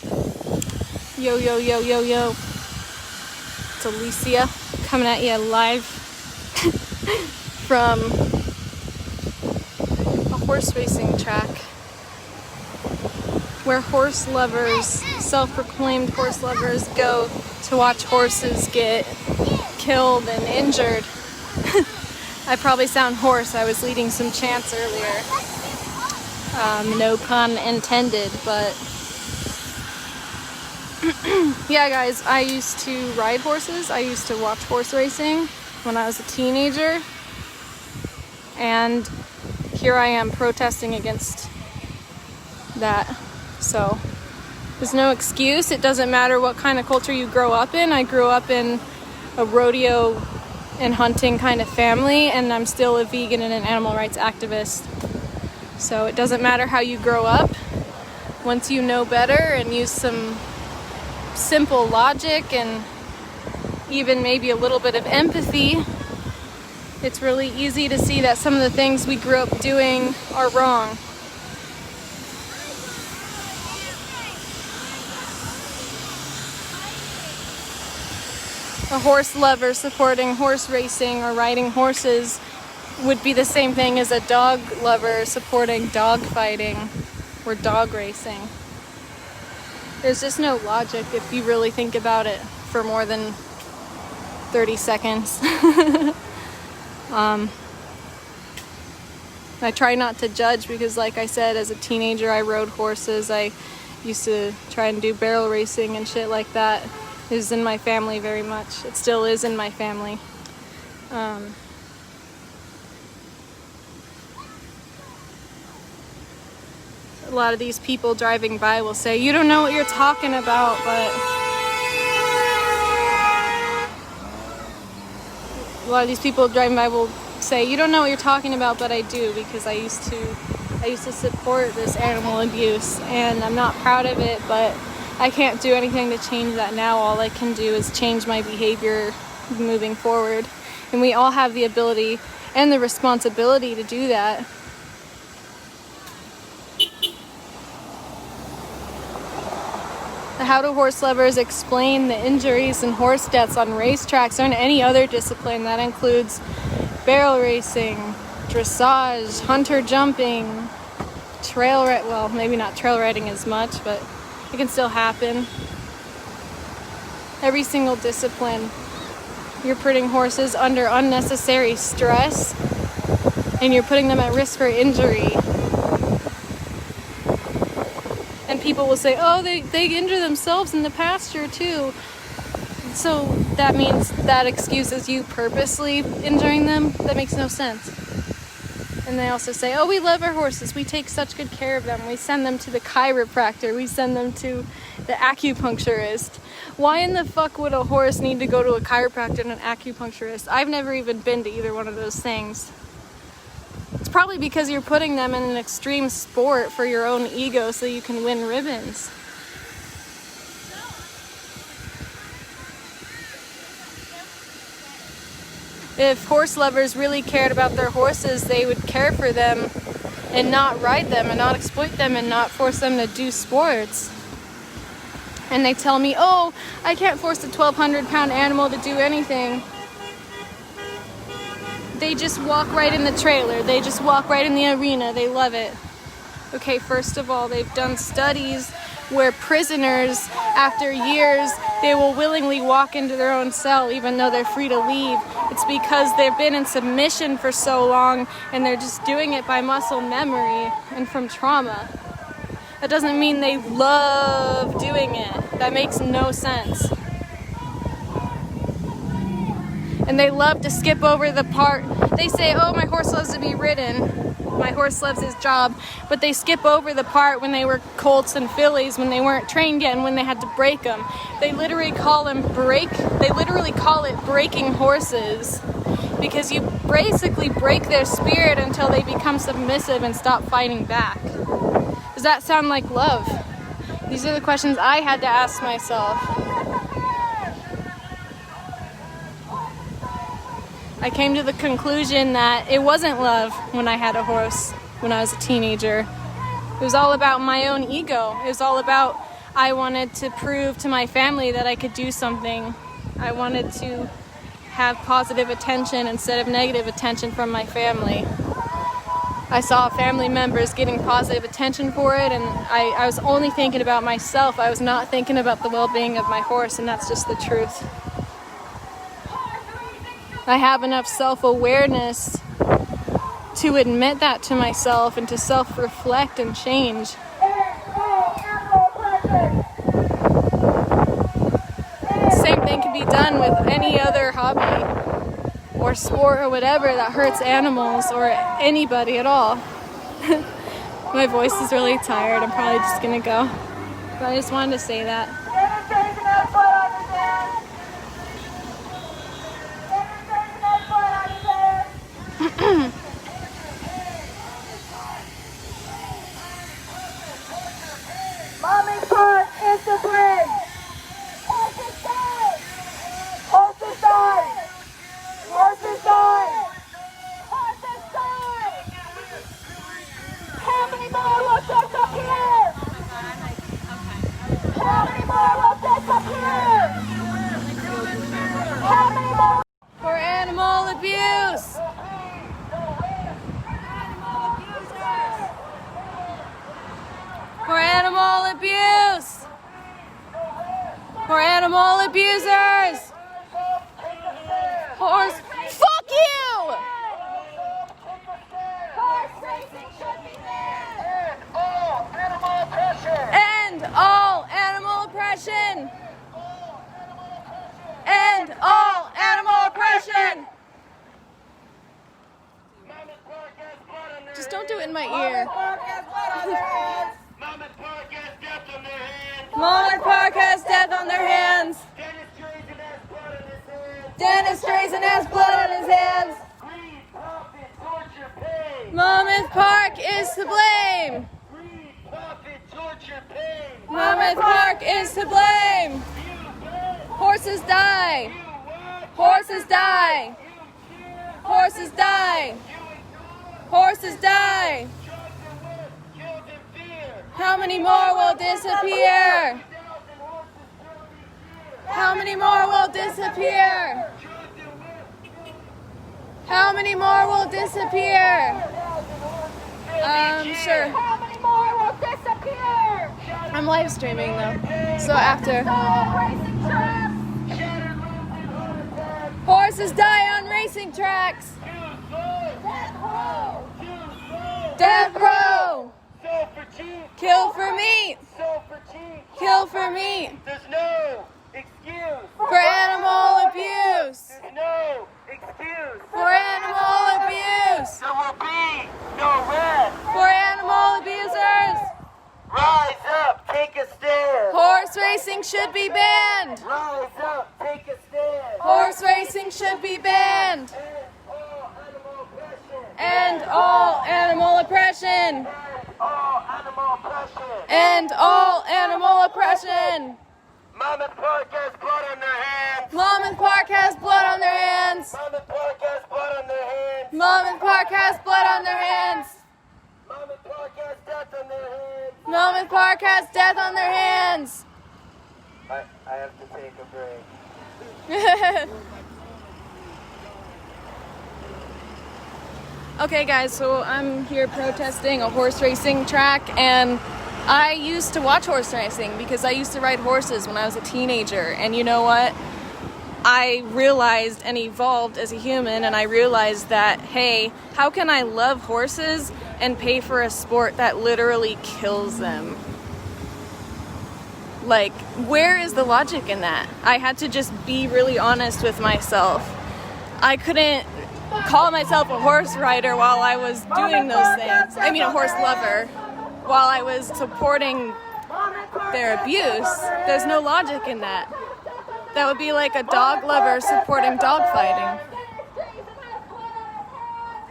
Yo, yo, yo, yo, yo. It's Alicia coming at you live from a horse racing track where horse lovers, self-proclaimed horse lovers, go to watch horses get killed and injured. I probably sound hoarse. I was leading some chants earlier. No pun intended, but yeah, guys, I used to ride horses. I used to watch horse racing when I was a teenager. And here I am protesting against that. So there's no excuse. It doesn't matter what kind of culture you grow up in. I grew up in a rodeo and hunting kind of family, and I'm still a vegan and an animal rights activist. So it doesn't matter how you grow up. Once you know better and use some simple logic and even maybe a little bit of empathy, it's really easy to see that some of the things we grew up doing are wrong. A horse lover supporting horse racing or riding horses would be the same thing as a dog lover supporting dog fighting or dog racing. There's just no logic if you really think about it for more than 30 seconds. I try not to judge because, like I said, as a teenager I rode horses. I used to try and do barrel racing and shit like that. It was in my family very much. It still is in my family. A lot of these people driving by will say, "You don't know what you're talking about," but a lot of these people driving by will say, "You don't know what you're talking about," but I do, because I used to support this animal abuse, and I'm not proud of it, but I can't do anything to change that now. All I can do is change my behavior moving forward, and we all have the ability and the responsibility to do that. How do horse lovers explain the injuries and horse deaths on racetracks or in any other discipline? That includes barrel racing, dressage, hunter jumping, well, maybe not trail riding as much, but it can still happen. Every single discipline, you're putting horses under unnecessary stress and you're putting them at risk for injury. And people will say, "Oh, they injure themselves in the pasture too." So that means that excuses you purposely injuring them? That makes no sense. And they also say, "Oh, we love our horses. We take such good care of them. We send them to the chiropractor. We send them to the acupuncturist." Why in the fuck would a horse need to go to a chiropractor and an acupuncturist? I've never even been to either one of those things. It's probably because you're putting them in an extreme sport for your own ego so you can win ribbons. If horse lovers really cared about their horses, they would care for them and not ride them and not exploit them and not force them to do sports. And they tell me, "Oh, I can't force a 1,200-pound animal to do anything." They just walk right in the trailer. They just walk right in the arena. They love it. Okay, first of all, they've done studies where prisoners, after years, they will willingly walk into their own cell even though they're free to leave. It's because they've been in submission for so long and they're just doing it by muscle memory and from trauma. That doesn't mean they love doing it. That makes no sense. And they love to skip over the part. They say, "Oh, my horse loves to be ridden. My horse loves his job." But they skip over the part when they were colts and fillies, when they weren't trained yet and when they had to break them. They literally call it breaking horses, because you basically break their spirit until they become submissive and stop fighting back. Does that sound like love? These are the questions I had to ask myself. I came to the conclusion that it wasn't love when I had a horse when I was a teenager. It was all about my own ego. It was all about, I wanted to prove to my family that I could do something. I wanted to have positive attention instead of negative attention from my family. I saw family members getting positive attention for it, and I was only thinking about myself. I was not thinking about the well-being of my horse, and that's just the truth. I have enough self-awareness to admit that to myself and to self-reflect and change. Same thing can be done with any other hobby or sport or whatever that hurts animals or anybody at all. My voice is really tired. I'm probably just gonna go. But I just wanted to say that. Mommy's part is to blame. Horses die. Horses die. Horses die. Horses die. How many more will disappear? How many more will disappear? How many more? For animal abuse. For animal abuse. For animal abusers. Horse. Fuck you! Horse racing should be banned. End all animal oppression. End all animal oppression. Just don't do it in my ear. Monmouth Park has death on their hands. Monmouth Park has death on their hands. Dennis Drazen has blood on his hands. Dennis Drazen has blood on his hands. Greed, profit, torture, pain. Monmouth Park is to blame. Greed, profit, torture, pain. Monmouth Park is to blame. You bet. Horses die. You what? Horses die. You care. Horses die. You ignore. Horses die. Drugs and whip. Killed in fear. How many more will disappear? 1,000 horses killed each year. How many more will disappear? Drugs and whip. How many more will disappear? 1,000 horses killed each Sure. year. How many more will disappear? I'm live streaming though. So after. Stop racing tracks. Shattered limbs and heart attacks. Horses die on racing tracks. Too slow. Death row. Too slow. Death row. Sold for cheap. Kill for meat. Sold for cheap. Kill for meat. There's no excuse. For animal abuse. There's no excuse. For animal abuse. There will be no rest. For animal abusers. Rise up, take a stand. Horse racing should be banned. Rise up, take a stand. Horse racing should be banned. And all animal oppression. End all animal oppression. And all animal oppression. End all animal oppression. Monmouth Park has blood on their hands. Monmouth Park has blood on their hands. Monmouth Park has blood on their hands. Monmouth Park has blood on their hands. Monmouth Park has death on their hands. Monmouth Park has death on their hands. I have to take a break. Okay guys, so I'm here protesting a horse racing track, and I used to watch horse racing because I used to ride horses when I was a teenager, and you know what? I realized and evolved as a human, and I realized that, hey, how can I love horses and pay for a sport that literally kills them? Like, where is the logic in that? I had to just be really honest with myself. I couldn't call myself a horse rider while I was doing those things. I mean, a horse lover, while I was supporting their abuse. There's no logic in that. That would be like a dog lover supporting dog fighting.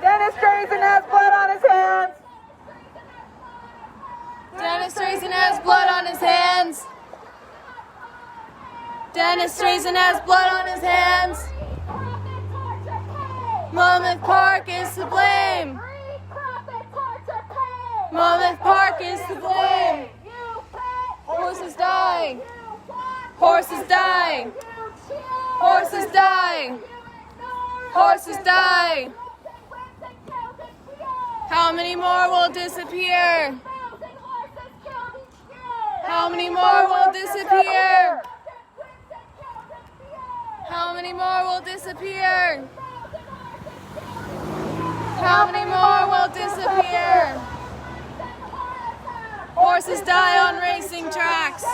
Dennis Drazen has blood on his hands. Dennis Drazen has blood on his hands. Dennis Drazen has blood on his hands. Monmouth Park is to blame. Monmouth Park is to blame. Horses die. Horses die. Horses die. Horses die. How many more will disappear? How many more will disappear? How many more will disappear? How many more will disappear? Horses die on racing tracks.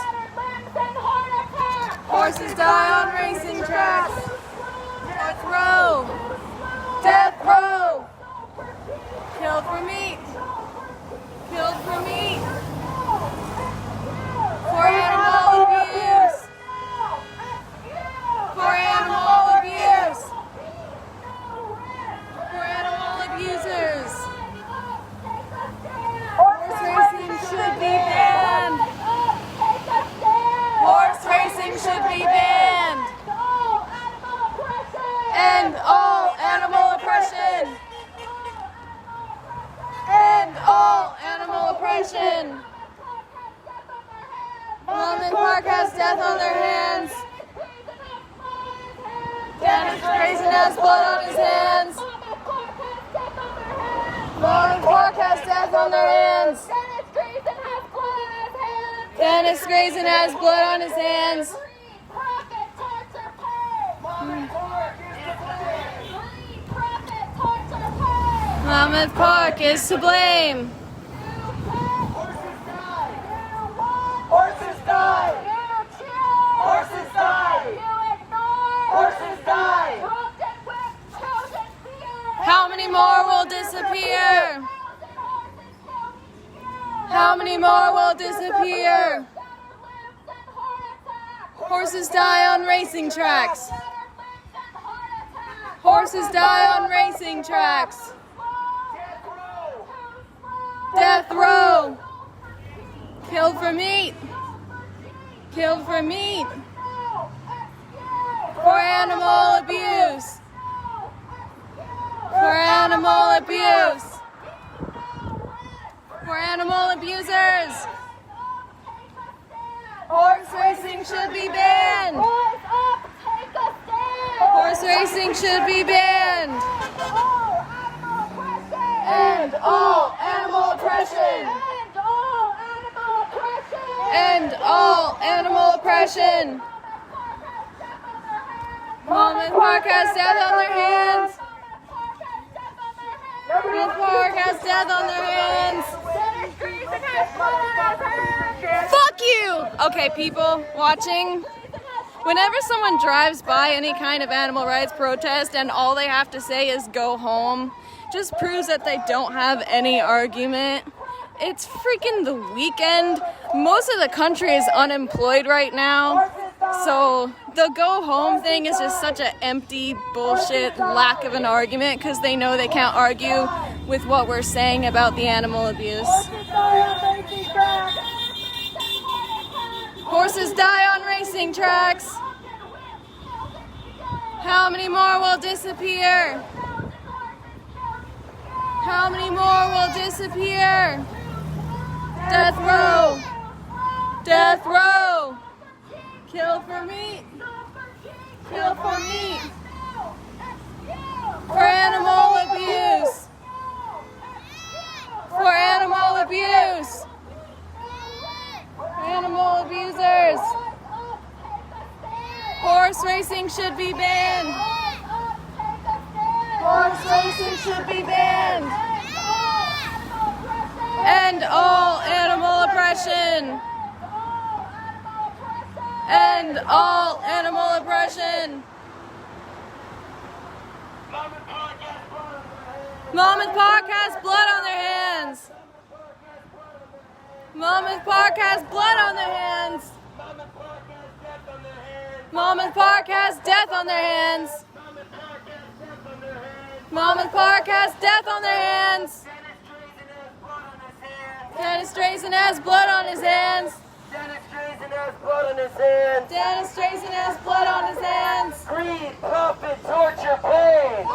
Horses die on racing tracks. Death row. Death row. Killed for meat. Killed for meat. For animal abuse. For animal abuse. For animal abusers. Horse racing should be banned. Horse racing should be banned. End all animal oppression. End all animal oppression. London Park has death on their hands. Dennis Grayson has blood on his hands. London Park has death on their hands. Dennis Grayson has blood on his hands. Monmouth Park is to blame. Horses die! Horses die! Horses die! How many more will disappear? How many more will disappear? Horses die on racing tracks. Horses die on racing tracks. Death row. Killed for meat. Killed for meat. For animal abuse. For animal abuse. For animal abusers. Horse racing should be banned. Horse racing should be banned. End all animal oppression. End all animal oppression. Monmouth Park has death on their hands. Monmouth Park has death on their hands. Fuck you! Okay, people watching, whenever someone drives by any kind of animal rights protest and all they have to say is go home, just proves that they don't have any argument. It's freaking the weekend. Most of the country is unemployed right now. So the go home thing is just such an empty bullshit lack of an argument because they know they can't argue with what we're saying about the animal abuse. Horses die on racing tracks. How many more will disappear? How many more will disappear? Death row. Death row. Kill for meat. Kill for meat. For animal abuse. For animal abuse. For animal abusers. Horse racing should be banned. Horse racing should be banned. End all animal oppression. End all animal oppression. Monmouth Park has blood on their hands. Monmouth Park has blood on their hands. Monmouth Park has death on their hands. Monmouth Park has death on their hands. Dennis Grayson has blood on his hands. Dennis Grayson has blood on his hands. Dennis Grayson has blood on his hands. Greed, profit, torture, pain.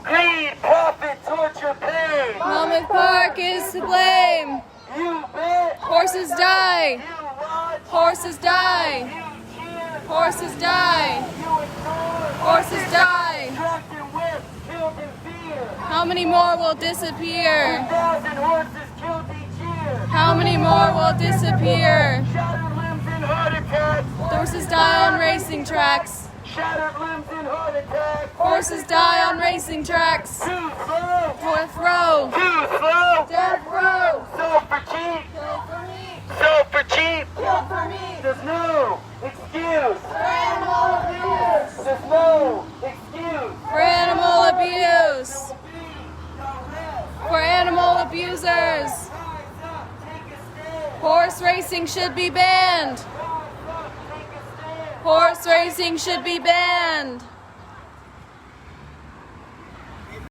Greed, profit, torture, pain. Monmouth Park is to blame. You bet. Horse Horses die. You watch. Horses die. You cheer. Horses die. You ignore. Horses die. Trapped and whipped, killed in fear. How many more will disappear? 1,000 horses killed each year. How many more will disappear? Shattered limbs and heart attacks. Horses die on racing tracks. Shattered limbs and heart attacks. Horses die on racing tracks. Too slow. Death row. Too slow. Death row. Sold for cheap. Kill for me. Sold for cheap. Kill for me. There's no excuse. For animal abuse. There's no excuse. For animal abuse. For animal abusers. Horse racing should be banned. Horse racing should be banned.